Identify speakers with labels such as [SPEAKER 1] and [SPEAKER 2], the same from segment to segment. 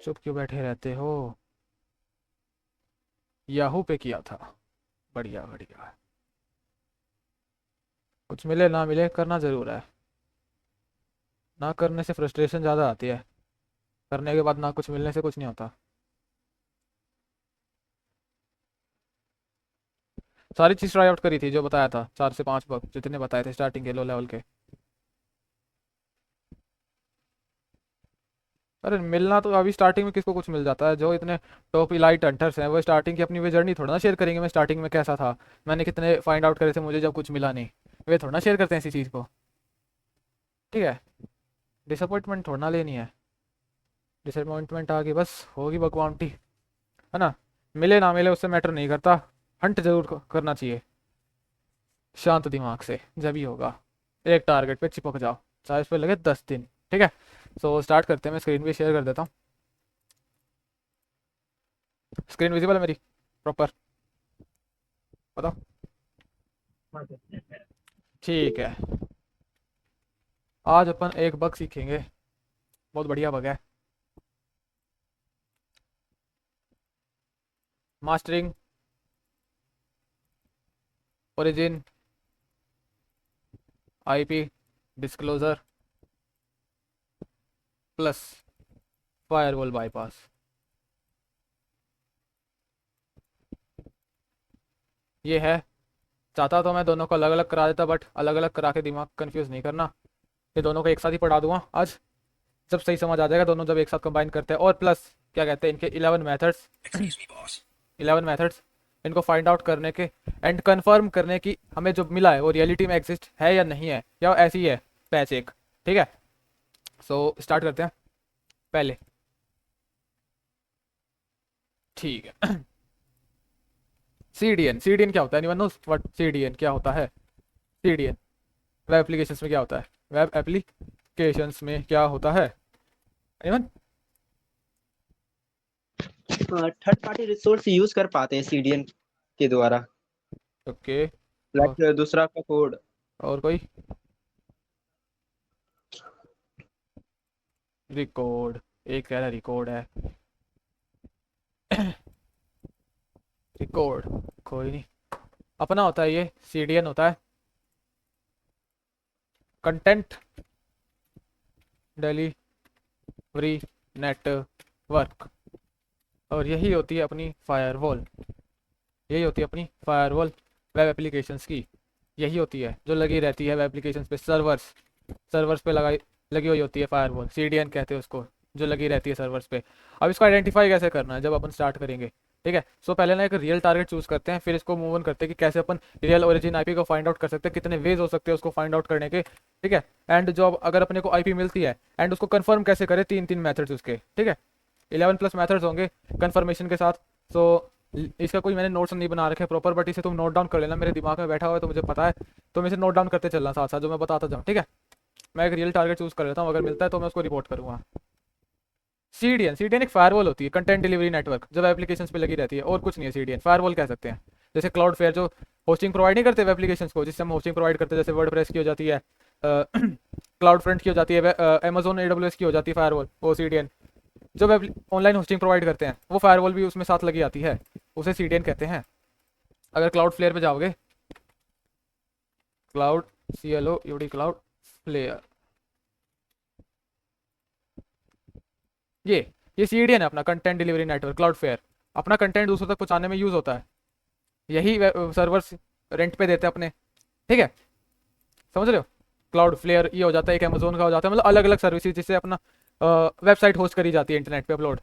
[SPEAKER 1] चुप क्यों बैठे रहते हो? याहू पे किया था। बढ़िया बढ़िया। कुछ मिले ना मिले करना ज़रूर है। ना करने से फ्रस्ट्रेशन ज़्यादा आती है। करने के बाद ना कुछ मिलने से कुछ नहीं होता। सारी चीज़ ट्राई आउट करी थी जो बताया था, 4 से 5 बग जितने बताए थे स्टार्टिंग के लो लेवल के। अरे मिलना तो अभी स्टार्टिंग में किसको कुछ मिल जाता है? जो इतने टॉप इलाइट हंटर्स हैं वो स्टार्टिंग की अपनी वे जर्नी थोड़ा ना शेयर करेंगे, मैं स्टार्टिंग में कैसा था, मैंने कितने फाइंड आउट करे थे मुझे जब कुछ मिला नहीं। वे थोड़ा ना शेयर करते हैं इसी चीज़ को। ठीक है। डिसअपॉइंटमेंट थोड़ा ना लेनी है। डिसअपॉइंटमेंट आ गई बस होगी बकवामटी, है ना? मिले ना मिले उससे मैटर नहीं करता। हंट जरूर करना चाहिए शांत दिमाग से, जब ही होगा। एक टारगेट पे चिपक जाओ, चाहे इस पे लगे 10 दिन। ठीक है। सो स्टार्ट करते हैं, मैं स्क्रीन भी शेयर कर देता हूँ। स्क्रीन विजिबल है मेरी प्रॉपर? बताओ। ठीक है। आज अपन एक बग सीखेंगे, बहुत बढ़िया बग है। Mastering origin IP disclosure plus firewall bypass. ये है। चाहता तो मैं दोनों को अलग अलग करा देता, बट अलग अलग करा के दिमाग कंफ्यूज नहीं करना। ये दोनों को एक साथ ही पढ़ा दूंगा आज। जब सही समझ आ जाएगा दोनों जब एक साथ कंबाइन करते हैं, और प्लस क्या कहते हैं इनके 11 मेथड्स। 11 मेथड्स इनको फाइंड आउट करने के एंड कंफर्म करने की हमें जो मिला है वो रियलिटी में एग्जिस्ट है या नहीं है, या ऐसी ही है पैच एक। ठीक है। सो स्टार्ट करते हैं पहले। ठीक है। सीडीएन क्या होता है? एनीवन नोस व्हाट सीडीएन क्या होता है? सीडीएन वेब एप्लीकेशंस में क्या होता है? वेब एप्लीकेशंस में क्या होता है? Anyone?
[SPEAKER 2] Third party resource use कर पाते हैं सीडीएन के द्वारा,
[SPEAKER 1] ओके। और
[SPEAKER 2] लाइक दूसरा का कोड।
[SPEAKER 1] और कोई? रिकॉर्ड। एक कह रहा रिकॉर्ड है। रिकॉर्ड कोई नहीं। अपना होता है ये सीडीएन होता है कंटेंट डिलीवरी नेटवर्क। और यही होती है अपनी फायरवॉल। यही होती है अपनी फायरवॉल वेब एप्लीकेशंस की। यही होती है जो लगी रहती है वेब एप्लीकेशंस पे, सर्वर्स। सर्वर्स पे लगाई लगी हुई होती है फायरवॉल, सीडीएन कहते हैं उसको, जो लगी रहती है सर्वर्स पे। अब इसको आइडेंटिफाई कैसे करना है जब अपन स्टार्ट करेंगे? ठीक है। सो पहले ना एक रियल टारगेट चूज करते हैं, फिर इसको मूव ऑन करते हैं कि कैसे अपन रियल ओरिजिन आईपी को फाइंड आउट कर सकते हैं, कितने वेज हो सकते हैं उसको फाइंड आउट करने के। ठीक है। एंड जो अगर अपने को आईपी मिलती है एंड उसको कंफर्म कैसे करें, 3 3 मेथड्स उसके। ठीक है। 11 प्लस मेथड्स होंगे कंफर्मेशन के साथ। सो इसका कोई मैंने नोट्स नहीं बना रखे प्रॉपर, बट इसे तुम नोट डाउन कर लेना, मेरे दिमाग में बैठा हुआ है तो मुझे पता है। तो मैं इसे नोट डाउन करते चलना साथ साथ जो मैं बताता जाऊँ। ठीक है। मैं एक रियल टारगेट चूज कर लेता हूँ, अगर मिलता है तो मैं उसको रिपोर्ट करूँगा। सीडीएन एक फायरवॉल होती है, कंटेंट डिलीवरी नेटवर्क, जब एप्लीकेशन पे लगी रहती है, और कुछ नहीं है। सीडीएन फायरवॉल कह सकते हैं। जैसे क्लाउड फेयर जो होस्टिंग प्रोवाइड नहीं करते वेब एप्लीकेशन को, जिससे हम होस्टिंग प्रोवाइड करते हैं, जैसे वर्डप्रेस की हो जाती है, क्लाउड फ्रंट की हो जाती है, अमेजोन एडब्ल्यूएस की हो जाती है फायरवॉल, वो सीडीएन। जो वेब ऑनलाइन होस्टिंग प्रोवाइड करते हैं वो फायरवॉल भी उसमें साथ लगी आती है, उसे सीडीएन कहते हैं। अगर क्लाउड फ्लेयर पे जाओगे, क्लाउड CLOUD क्लाउड फ्लेयर, ये सीडीएन है अपना content delivery network. Cloud fair अपना कंटेंट दूसरों तक पहुंचाने में यूज होता है। यही सर्वर्स रेंट पे देते हैं अपने। ठीक है। समझ रहे हो? क्लाउड फ्लेयर ये हो जाता है, एक अमेजोन का हो जाता है, मतलब अलग अलग सर्विसेज जिससे अपना वेबसाइट होस्ट करी जाती है इंटरनेट पे अपलोड।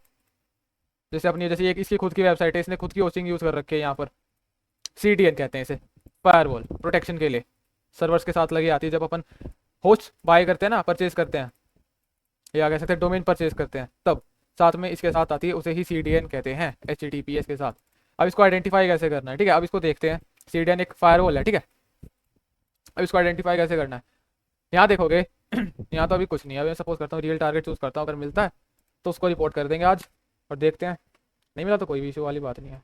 [SPEAKER 1] जैसे अपनी, जैसे एक इसकी खुद की वेबसाइट है, इसने खुद की होस्टिंग यूज कर रखी है यहाँ पर। सीडीएन कहते हैं इसे, फायरवॉल प्रोटेक्शन के लिए सर्वर्स के साथ लगी आती है जब अपन होस्ट बाय करते हैं ना, परचेज करते हैं, या कह सकते हैं डोमेन परचेज करते हैं, तब साथ में इसके साथ आती है, उसे ही सीडीएन कहते हैं, HTTPS के साथ। अब इसको आइडेंटिफाई कैसे करना है? ठीक है, अब इसको देखते हैं। सीडीएन एक फायरवॉल है। ठीक है। अब इसको आइडेंटिफाई कैसे करना है, यहाँ देखोगे। यहाँ तो अभी कुछ नहीं है। अभी मैं सपोज करता हूँ रियल टारगेट चूज करता हूँ, अगर मिलता है तो उसको रिपोर्ट कर देंगे आज, और देखते हैं। नहीं मिला तो कोई भी इशू वाली बात नहीं है।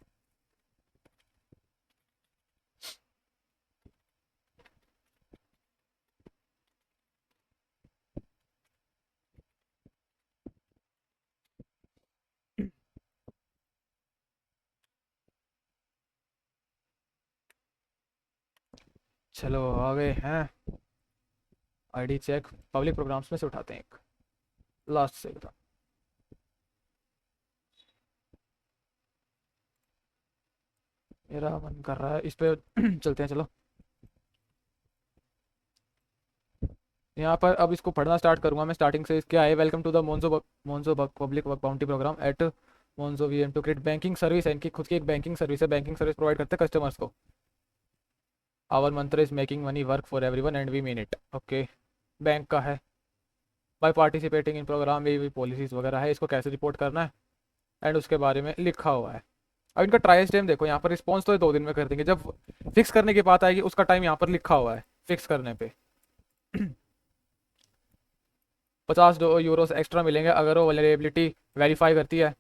[SPEAKER 1] चलो आ गए हैं। आईडी चेक पब्लिक प्रोग्राम्स में से उठाते हैं एक लास्ट से बता। मेरा मन कर रहा है इस पे चलते हैं चलो। यहाँ पर अब इसको पढ़ना स्टार्ट करूंगा मैं स्टार्टिंग से। क्या है, welcome to the Monzo public work bounty program at Monzo we aim to create banking service है। इनकी खुद की एक बैंकिंग सर्विस है, बैंकिंग सर्विस प्रोवाइड करते हैं कस्टमर्स को। आवर मंत्र is making money work for everyone and we mean it. Okay, bank का है। By participating in program we policies वगैरह है, इसको कैसे रिपोर्ट करना है एंड उसके बारे में लिखा हुआ है। अब इनका ट्रायल टाइम देखो, यहाँ पर रिस्पॉन्स तो ये 2 दिन में कर देंगे। जब फिक्स करने की बात आएगी उसका टाइम यहाँ पर लिखा हुआ है फिक्स करने पे। 50 यूरोस एक्स्ट्रा मिलेंगे अगर वो वल्नरेबिलिटी वेरीफाई करती है।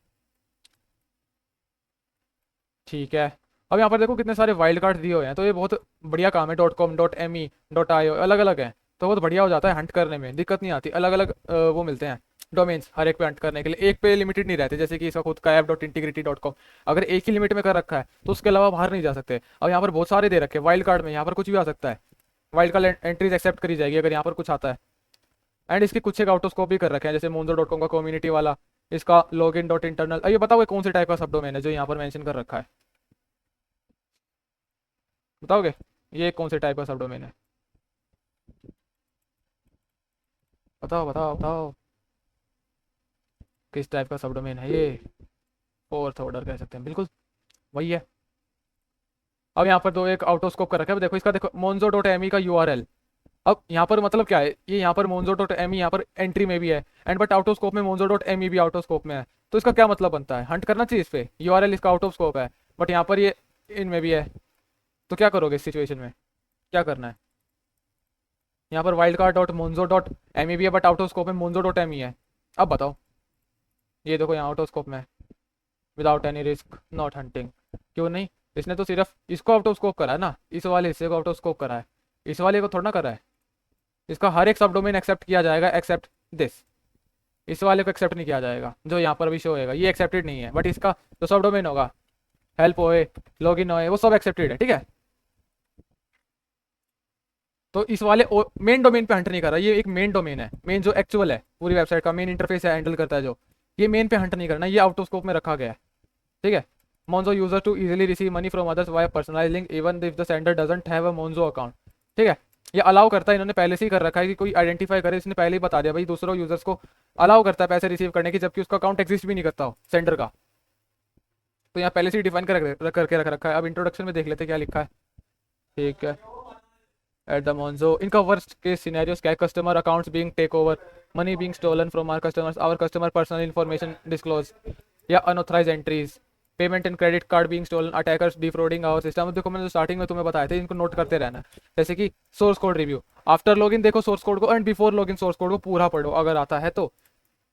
[SPEAKER 1] ठीक है। अब यहाँ पर देखो कितने सारे वाइल्ड कार्ड दिए हुए हैं, तो ये बहुत बढ़िया काम है। .com .me.io अलग अलग है, तो बहुत बढ़िया हो जाता है हंट करने में, दिक्कत नहीं आती। अलग अलग वो मिलते हैं डोमेन्स हर एक पे हंट करने के लिए, एक पे लिमिटेड नहीं रहते। जैसे कि इसका खुद का app.integrity.com, अगर एक ही लिमिट में कर रखा है तो उसके अलावा बाहर नहीं जा सकते। अब यहाँ पर बहुत सारे दे रखे हैं वाइल्ड कार्ड में, यहाँ पर कुछ भी आ सकता है। वाइल्ड कार्ड एंट्रीज एक्सेप्ट करी जाएगी अगर यहाँ पर कुछ आता है। एंड इसके कुछ एक आउटोस्कोप भी कर रखे हैं, जैसे monzo.com का कम्युनिटी वाला, इसका login.internal। ये बताओ ये कौन से टाइप का सब डोमेन है जो यहाँ पर मेंशन कर रखा है, बताओगे ये कौन से टाइप का सब डोमेन है? बताओ बताओ बताओ, किस टाइप का सब डोमेन है ये? फोर्थ ऑर्डर कह सकते हैं, बिल्कुल वही है। अब यहाँ पर दो एक आउटोस्कोप कर रखा है, अब देखो इसका, देखो monzo.me का यूआरएल। अब यहाँ पर मतलब क्या है, ये यहाँ पर monzo.me यहाँ पर एंट्री में भी है एंड बट आउटोस्कोप में monzo.me भी आउटोस्कोप में है। तो इसका क्या मतलब बनता है, हंट करना चाहिए इस पे। यूआरएल इसका आउटोस्कोप है बट यहाँ पर ये इनमें भी है, तो क्या करोगे इस सिचुएशन में, क्या करना है? यहाँ पर wild card dot Monzo dot M भी है बट आउटोस्कोप में monzo.me है। अब बताओ, ये देखो यहाँ आउटोस्कोप में without any risk not hunting, क्यों नहीं? इसने तो सिर्फ इसको आउटोस्कोप करा है ना, इस वाले हिस्से को आउटोस्कोप करा है, इस वाले को थोड़ा ना करा है। इसका हर एक सब डोमेन एक्सेप्ट किया जाएगा एक्सेप्ट दिस, इस वाले को एक्सेप्ट नहीं किया जाएगा जो यहाँ पर भी शो होएगा, ये एक्सेप्टेड नहीं है। बट इसका जो सब डोमेन होगा, हेल्प होए लॉगिन होए, वो सब एक्सेप्टेड है, ठीक है। तो इस वाले मेन डोमेन पे हंट नहीं कर रहा, ये एक मेन डोमेन है, मेन जो एक्चुअल है पूरी वेबसाइट का मेन इंटरफेस है हैंडल करता है जो, ये मेन पे हंट नहीं करना, ये आउट ऑफ स्कोप में रखा गया है, ठीक है। Monzo user to easily receive money from others via personalise link even if the sender doesn't have a Monzo account, ठीक है। ये अलाउ करता है, इन्होंने पहले से ही कर रखा है कि कोई आइडेंटिफाई करे, इसने पहले ही बता दिया भाई दूसरों यूजर्स को अलाउ करता है पैसे रिसीव करने की, जबकि उसका अकाउंट एग्जिस्ट भी नहीं करता हो सेंडर का। तो यहाँ पहले से ही डिफाइन करके रख रखा है। अब इंट्रोडक्शन में देख लेते क्या लिखा है, ठीक है। एट द Monzo, इनका वर्स्ट केस सिनेरियोस क्या है? Customer accounts being take over, money being stolen from our customer personal information disclose या unauthorise entries, payment and credit card being stolen, attackers defrauding our system. देखो मैंने starting में तुम्हें बताया था, इनको नोट करते रहना। जैसे कि source code review, after login देखो सोर्स कोड को and before login source code को पूरा पढ़ो अगर आता है तो,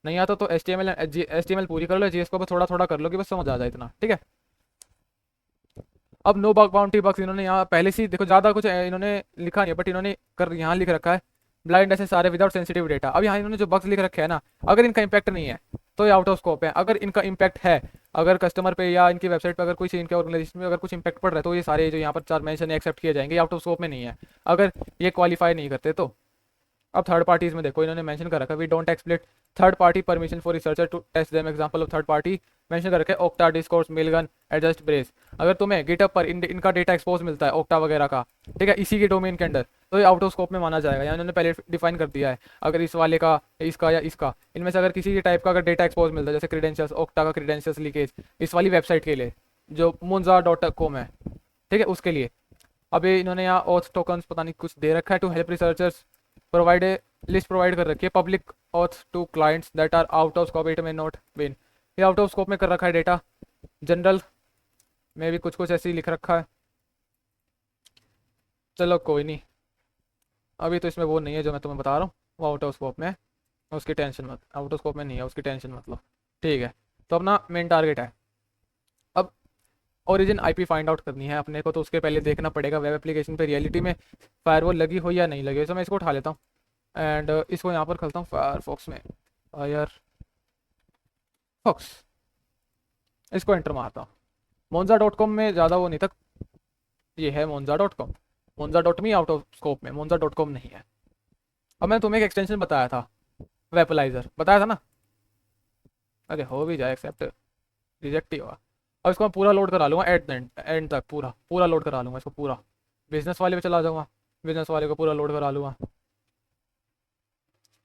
[SPEAKER 1] नहीं आता तो एचटीएमएल पूरी कर लो, जीएस को थोड़ा थोड़ा कर लो कि बस समझ आ जाए इतना, ठीक है। अब नो बग बाउंटी बग्स इन्होंने यहाँ पहले से ही देखो, ज़्यादा कुछ इन्होंने लिखा नहीं है बट इन्होंने कर यहाँ लिख रखा है ब्लाइंड ऐसे सारे विदाउट सेंसिटिव डेटा। अब यहाँ इन्होंने जो बग्स लिख रखे हैं ना, अगर इनका इंपैक्ट नहीं है तो ये आउट ऑफ स्कोप है। अगर इनका इंपैक्ट है, अगर कस्टमर पे या इनकी वेबसाइट पे अगर कुछ इनके ऑर्गेनाइजेशन में अगर कुछ इंपैक्ट पड़ रहा है, तो ये सारे जो यहाँ पर 4 मेंशन एक्सेप्ट किए जाएंगे, आउट ऑफ स्कोप में नहीं है अगर ये क्वालिफाई नहीं करते तो। अब थर्ड पार्टीज में देखो इन्होंने मेंशन कर रखा है we don't explicit third party permission for researcher to test them. Example of third party mention कर रखा है Okta, Discourse, Mailgun, Adjust, Braze. अगर तुम्हें गिटअप पर इनका डेटा एक्सपोज मिलता है ओक्टा वगैरह का, ठीक है, इसी के डोमेन के अंदर, तो ये आउट ऑफ स्कोप में माना जाएगा। यहाँ इन्होंने पहले डिफाइन कर दिया है, अगर इस वाले का, इसका या इसका, इनमें से अगर किसी भी टाइप का अगर डेटा एक्सपोज मिलता है, जैसे क्रीडेंशियल्स, ओक्टा का क्रीडेंशियल्स लीकेज इस वाली वेबसाइट के लिए जो monza.com है, ठीक है, उसके लिए। अब ये इन्होंने यहाँ ऑथ टोकन्स पता नहीं कुछ दे रखा है to help researchers, provide list provide कर रखी है public auth two clients that are out of scope, it में नॉट बीन, ये आउट ऑफ स्कोप में कर रखा है डेटा। जनरल में भी कुछ कुछ ऐसे ही लिख रखा है, चलो कोई नहीं, अभी तो इसमें वो नहीं है जो मैं तुम्हें बता रहा हूँ, वो आउट ऑफ स्कोप में है, उसकी टेंशन मत, आउट ऑफ स्कोप में नहीं है उसकी टेंशन मतलब, ठीक है। तो अपना मेन टारगेट है अब ओरिजिन आईपी फाइंड आउट करनी है अपने को, तो उसके पहले देखना पड़ेगा वेब एप्लीकेशन पे रियलिटी में फायरवॉल लगी हो या नहीं लगी हो। तो मैं इसको उठा लेता हूँ एंड इसको यहाँ पर खोलता हूँ फायरफॉक्स में, फायरफॉक्स, इसको एंटर मारता हूँ। monza.com में ज़्यादा वो नहीं था, ये है monza.com, मोन्जा dot me out of scope में, मोन्जा डॉट कॉम नहीं है। अब मैंने तुम्हें एक एक्सटेंशन बताया था, वेपलाइजर बताया था ना, अरे हो भी जाए एक्सेप्ट, रिजेक्ट ही हुआ। अब इसको मैं पूरा लोड करा लूँगा एट द एंड तक, पूरा पूरा लोड करा लूँगा इसको पूरा, बिजनेस वाले पे चला जाऊँगा, बिजनेस वाले को पूरा लोड करा लूँगा।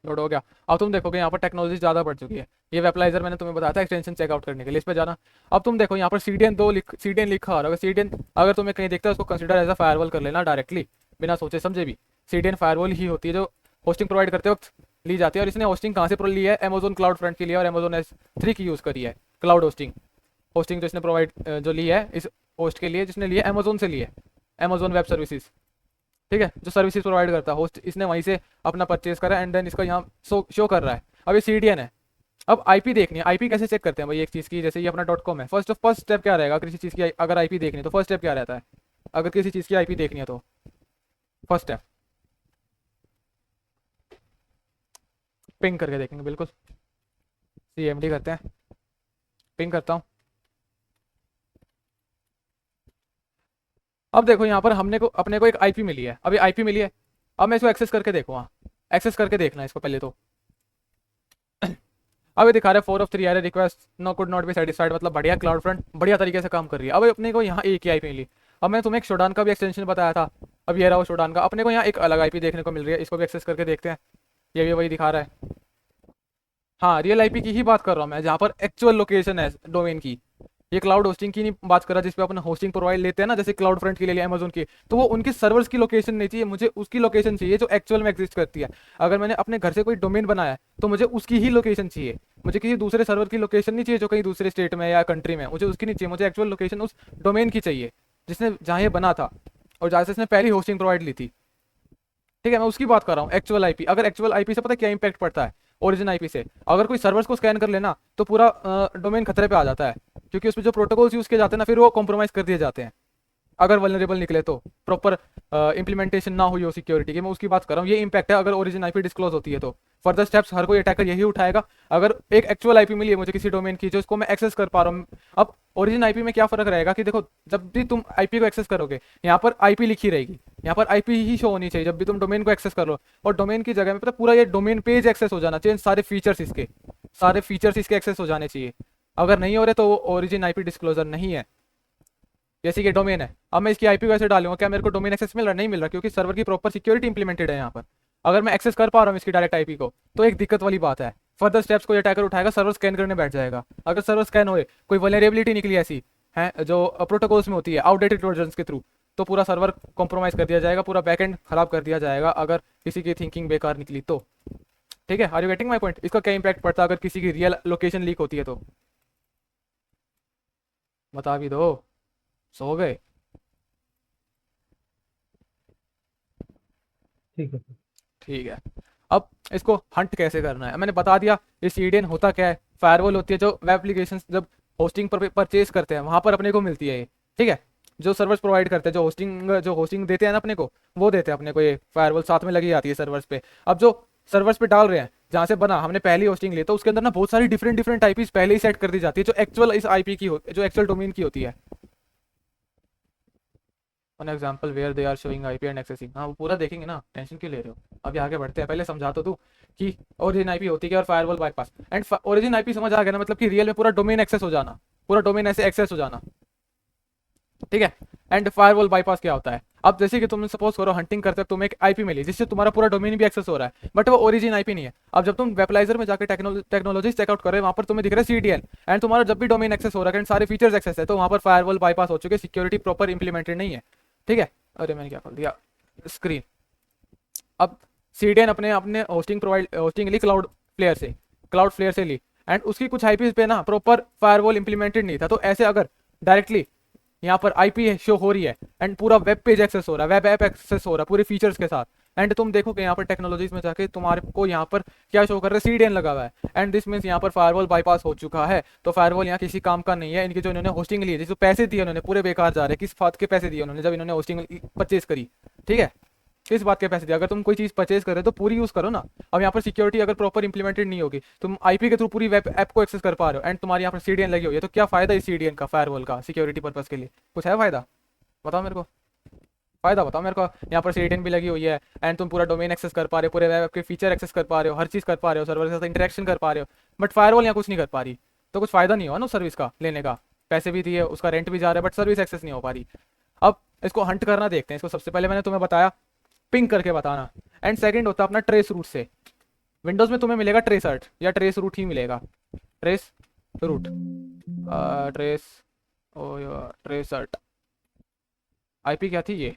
[SPEAKER 1] लोड हो गया। अब तुम देखोगे यहाँ पर टेक्नोलॉजी ज़्यादा बढ़ चुकी है। ये वेपलाइजर मैंने तुम्हें बताया था एक्सटेंशन चेकआउट करने के लिए, इस पर जाना। अब तुम देखो यहाँ पर CDN लिखा आ रहा है। CDN अगर तुम्हें कहीं देखता है उसको कंसिडर एज अ फायरवॉल कर लेना डायरेक्टली, बिना सोचे समझे भी। CDN फायरवॉल ही होती है जो होस्टिंग प्रोवाइड करते वक्त ली जाती है। और इसने होस्टिंग कहाँ से ली है, अमेजोन क्लाउड फ्रंट की लिया और अमेजोन S3 की यूज़ करी है। क्लाउड होस्टिंग जो इसने प्रोवाइड जो ली है इस होस्ट के लिए, जिसने लिया अमेजोन से ली है, अमेजोन वेब सर्विसेज, ठीक है, जो सर्विसेज प्रोवाइड करता है होस्ट, इसने वहीं से अपना परचेज करा एंड देन इसका यहाँ शो कर रहा है। अब ये CDN है। अब IP देखनी है, IP कैसे चेक करते हैं भाई एक चीज़ की, जैसे ये अपना .com है। फर्स्ट स्टेप क्या रहेगा किसी चीज़ की अगर IP देखनी है तो फर्स्ट स्टेप क्या रहता है, अगर किसी चीज़ की IP देखनी है तो फर्स्ट स्टेप पिंग करके देखेंगे। बिल्कुल CMD करते हैं, पिंग करता हूँ। अब देखो यहाँ पर अपने को एक IP मिली है, अभी IP मिली है। अब मैं इसको एक्सेस करके देखूँगा, एक्सेस करके देखना है इसको पहले तो। अब ये दिखा रहा है 4 of 3 error request no could not be satisfied, मतलब बढ़िया, क्लाउड फ्रंट बढ़िया तरीके से काम कर रही है। अब अपने को यहाँ एक ही IP मिली। अब मैं तुम्हें एक शोडान का भी एक्सटेंशन बताया था, अब ये रहा वो शोडान का। अपने को यहाँ एक अलग IP देखने को मिल रही है, इसको भी एक्सेस करके देखते हैं। ये भी वही दिखा रहा है, हाँ रियल IP की ही बात कर रहा हूँ मैं, जहाँ पर एक्चुअल लोकेशन है डोमेन की। ये क्लाउड होस्टिंग की नहीं बात कर रहा जिसपे अपन होस्टिंग प्रोवाइड लेते हैं ना, जैसे क्लाउड फ्रंट की ले लिया अमेजोन की, तो वो उनके सर्वर्स की लोकेशन नहीं चाहिए मुझे, उसकी लोकेशन चाहिए जो एक्चुअल में एग्जिस्ट करती है। अगर मैंने अपने घर से कोई डोमेन बनाया है तो मुझे उसकी ही लोकेशन चाहिए, मुझे किसी दूसरे सर्वर की लोकेशन नहीं चाहिए जो कहीं दूसरे स्टेट में या कंट्री में, मुझे उसकी नहीं चाहिए, मुझे एक्चुअल लोकेशन उस डोमेन की चाहिए जिसने जहाँ ये बना था और जहाँ से इसने पहली होस्टिंग प्रोवाइड ली थी। ठीक है, मैं उसकी बात कर रहा हूँ, एक्चुअल IP। अगर एक्चुअल IP से पता है क्या इंपैक्ट पड़ता है, ओरिजिन IP से अगर कोई सर्वर्स को स्कैन कर लेना तो पूरा डोमेन खतरे पे आ जाता है, क्योंकि उसमें जो प्रोटोकॉल्स यूज किए जाते हैं ना फिर वो कॉम्प्रोमाइज कर दिए जाते हैं अगर वल्नरेबल निकले तो, प्रॉपर इंप्लीमेंटेशन ना हुई हो सिक्योरिटी की। मैं उसकी बात कर रहा हूँ, ये इंपैक्ट है अगर ओरिजिन IP डिस्क्लोज होती है तो। फर्दर स्टेप्स हर कोई अटैकर यही उठाएगा। अगर एक एक्चुअल IP मिली है मुझे किसी डोमेन की जो इसको मैं एक्सेस कर पा रहा हूँ, अब ओरिजिन IP में क्या फर्क रहेगा कि देखो जब भी तुम IP को एक्सेस करोगे यहाँ पर IP लिखी रहेगी, यहाँ पर IP ही शो होनी चाहिए जब भी तुम डोमेन को एक्सेस करो। और डोमेन की जगह में पता पूरा ये डोमेन पेज एक्सेस हो जाना चाहिए, सारे फीचर्स इसके एक्सेस हो जाने चाहिए। अगर नहीं हो रहे तो वो ओरिजिन IP डिस्क्लोजर नहीं है। जैसे कि डोमेन है, अब मैं इसकी IP को ऐसे डालूंगा, क्या मेरे को डोमेन एक्सेस मिल रहा, नहीं मिल रहा, क्योंकि सर्वर की प्रॉपर सिक्योरिटी इंप्लीमेंटेड है यहाँ पर। अगर मैं एक्सेस कर पा रहा हूँ इसकी डायरेक्ट IP को तो एक दिक्कत वाली बात है। फर्दर स्टेप्स को ये अटैकर उठाएगा, सर्वर स्कैन करने बैठ जाएगा। अगर सर्वर स्कैन होए, कोई वल्नरेबिलिटी निकली ऐसी है जो प्रोटोकॉल्स में होती है आउटडेटेड ट्रोजन्स के थ्रू, तो पूरा सर्वर कॉम्प्रोमाइज कर दिया जाएगा, पूरा बैकएंड खराब कर दिया जाएगा अगर किसी की थिंकिंग बेकार निकली तो। ठीक है, are you getting my point? इसका क्या इंपैक्ट पड़ता है अगर किसी की रियल लोकेशन लीक होती है तो? बता भी दो, सो गए?
[SPEAKER 2] ठीक है।
[SPEAKER 1] ठीक है। अब इसको हंट कैसे करना है मैंने बता दिया। ये CDN होता क्या है, फायरवॉल होती है जो वेब एप्लीकेशन जब होस्टिंग पर परचेज करते हैं वहां पर अपने को मिलती है ये। ठीक है, जो सर्वर्स प्रोवाइड करते हैं, जो होस्टिंग देते हैं ना अपने को, वो देते हैं अपने को ये फायरवॉल, साथ में लगी जाती है सर्वर्स पे। अब जो सर्वर्स पे डाल रहे हैं जहाँ से बना, हमने पहली होस्टिंग ली तो उसके अंदर ना बहुत सारी डिफरेंट IPs पहले ही सेट कर दी जाती है जो एक्चुअल इस IP की जो एक्चुअल डोमेन की होती है। On example where they are showing IP and accessing, हाँ वो पूरा देखेंगे ना, टेंशन क्यों ले रहे हो? अभी आगे बढ़ते हैं, पहले समझा तो तू कि ओरिजिन IP होती है और firewall bypass. And origin IP समझ आ गया ना, मतलब कि रियल में पूरा डोमेन एक्सेस हो जाना, पूरा डोमेन ऐसे एक्सेस हो जाना। ठीक है, एंड फायरवॉल बाईपास क्या होता है? अब जैसे कि तुम सपोज करो हंटिंग करते हो, तुम्हें एक IP मिली जिससे तुम्हारा पूरा डोमेन भी एक्सेस हो रहा है, बट वो ओरिजिन IP नहीं है। अब जब तुम वेबलाइजर में जाकर टेक्नोलॉजी चेकआउट कर रहे हो, वहां पर तुम्हें दिख रहा है CDN, एंड तुम्हारा जब भी डोमेन एक्सेस हो रहा है एंड सारे फीचर्स एक्सेस है, तो वहां पर फायरवॉल बाईपास हो चुके, सिक्योरिटी प्रॉपर इंप्लीमेंटेड नहीं है। ठीक है, अरे मैंने क्या खोल दिया स्क्रीन। अब CDN अपने अपने होस्टिंग ली क्लाउड फ्लेयर से ली, एंड उसकी कुछ IPs पे ना प्रॉपर फायरवॉल इंप्लीमेंटेड नहीं था। तो ऐसे अगर डायरेक्टली यहाँ पर IP शो हो रही है एंड पूरा वेब पेज एक्सेस हो रहा है, वेब ऐप एक्सेस हो रहा है पूरे फीचर्स के साथ, एंड तुम देखोगे यहाँ पर टेक्नोलॉजीज में जाके तुम्हारे को यहाँ पर क्या शो कर रहा है, CDN लगा हुआ है, एंड दिस मीन्स यहाँ पर फायरवॉल बाईपास हो चुका है। तो फायरवॉल यहाँ किसी काम का नहीं है। इनके जो इन्होंने होस्टिंग ली है, जिसको पैसे दिए उन्होंने, पूरे बेकार जा रहे हैं। किस बात के पैसे दिए उन्होंने जब इन्होंने होस्टिंग परचेज करी? ठीक है, किस बात के पैसे दिए? अगर तुम कोई चीज परचेज कर रहे हो तो पूरी यूज करो ना। अब यहाँ पर सिक्योरिटी अगर प्रॉपर इंप्लीमेंटेड नहीं होगी, तुम IP के थ्रू पूरी वेब ऐप को एक्सेस कर पा रहे हो एंड तुम्हारी यहाँ पर CDN लगी हुई है, तो क्या फायदा इस CDN का फायरवॉल का सिक्योरिटी पर्पज के लिए? कुछ है फायदा? बताओ मेरे को। फ़ायदा बताओ मेरे को। यहाँ पर CDN भी लगी हुई है एंड तुम पूरा डोमेन एक्सेस कर पा रहे हो, पूरे वेब के फीचर एक्सेस कर पा रहे हो, हर चीज़ कर पा रहे हो, सर्वर के साथ इंटरेक्शन कर पा रहे हो। बट फायरवॉल यहाँ कुछ नहीं कर पा रही, तो कुछ फ़ायदा नहीं हुआ ना सर्विस का लेने का। पैसे भी दिए, उसका रेंट भी जा रहा है, बट सर्विस एक्सेस नहीं हो पा रही। अब इसको हंट करना देखते हैं। इसको सबसे पहले मैंने तुम्हें बताया पिंग करके बताना, एंड सेकंड होता है अपना ट्रेस रूट से। विंडोज़ में तुम्हें मिलेगा ट्रेसर्ट या ट्रेस रूट ही मिलेगा, ट्रेस रूट, ट्रेस ओ ट्रेसर्ट। आईपी क्या थी ये?